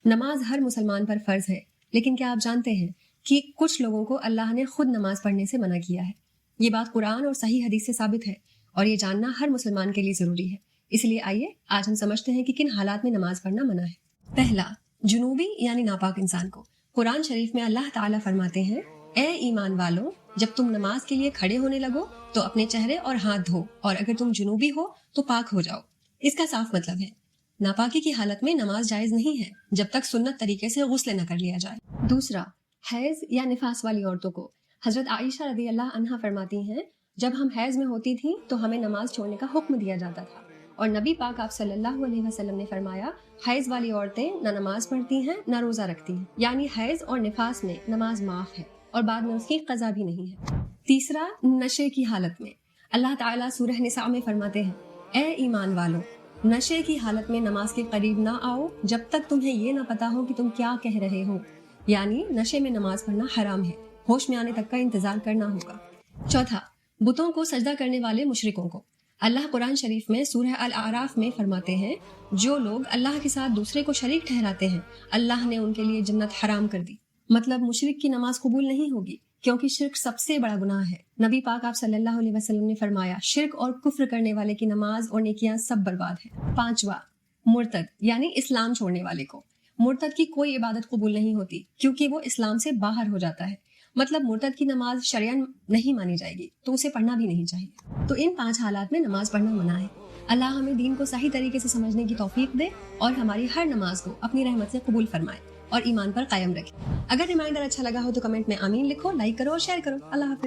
نماز ہر مسلمان پر فرض ہے، لیکن کیا آپ جانتے ہیں کہ کچھ لوگوں کو اللہ نے خود نماز پڑھنے سے منع کیا ہے؟ یہ بات قرآن اور صحیح حدیث سے ثابت ہے، اور یہ جاننا ہر مسلمان کے لیے ضروری ہے۔ اس لیے آئیے آج ہم سمجھتے ہیں کہ کن حالات میں نماز پڑھنا منع ہے۔ پہلا، جنوبی یعنی ناپاک انسان کو۔ قرآن شریف میں اللہ تعالیٰ فرماتے ہیں، اے ایمان والو، جب تم نماز کے لیے کھڑے ہونے لگو تو اپنے چہرے اور ہاتھ دھو، اور اگر تم جنوبی ہو تو پاک ہو جاؤ۔ اس کا صاف مطلب ہے ناپاکی کی حالت میں نماز جائز نہیں ہے جب تک سنت طریقے سے غسل نہ کر لیا جائے۔ دوسرا، حیض یا نفاس والی عورتوں کو۔ حضرت عائشہ رضی اللہ عنہا فرماتی ہیں، جب ہم حیض میں ہوتی تھیں تو ہمیں نماز چھوڑنے کا حکم دیا جاتا تھا، اور نبی پاک آپ صلی اللہ علیہ وسلم نے فرمایا، حیض والی عورتیں نہ نماز پڑھتی ہیں نہ روزہ رکھتی ہیں، یعنی حیض اور نفاس میں نماز معاف ہے اور بعد میں اس کی قضا بھی نہیں ہے۔ تیسرا، نشے کی حالت میں۔ اللہ تعالیٰ سورہ نساء میں فرماتے ہیں، اے ایمان والو، نشے کی حالت میں نماز کے قریب نہ آؤ جب تک تمہیں یہ نہ پتا ہو کہ تم کیا کہہ رہے ہو، یعنی نشے میں نماز پڑھنا حرام ہے، ہوش میں آنے تک کا انتظار کرنا ہوگا۔ چوتھا، بتوں کو سجدہ کرنے والے مشرکوں کو۔ اللہ قرآن شریف میں سورہ الاعراف میں فرماتے ہیں، جو لوگ اللہ کے ساتھ دوسرے کو شریک ٹھہراتے ہیں اللہ نے ان کے لیے جنت حرام کر دی۔ مطلب مشرک کی نماز قبول نہیں ہوگی، کیونکہ شرک سب سے بڑا گناہ ہے۔ نبی پاک آپ صلی اللہ علیہ وسلم نے فرمایا، شرک اور کفر کرنے والے کی نماز اور نیکیاں سب برباد ہیں۔ پانچواں، مرتد یعنی اسلام چھوڑنے والے کو۔ مرتد کی کوئی عبادت قبول نہیں ہوتی کیونکہ وہ اسلام سے باہر ہو جاتا ہے، مطلب مرتد کی نماز شرعن نہیں مانی جائے گی تو اسے پڑھنا بھی نہیں چاہیے۔ تو ان 5 حالات میں نماز پڑھنا منع ہے۔ اللہ ہمیں دین کو صحیح طریقے سے سمجھنے کی توفیق دے اور ہماری ہر نماز کو اپنی رحمت سے قبول فرمائے اور ایمان پر قائم رکھے۔ اگر ریمائنڈر اچھا لگا ہو تو کمنٹ میں آمین لکھو، لائک کرو اور شیئر کرو۔ اللہ حافظ۔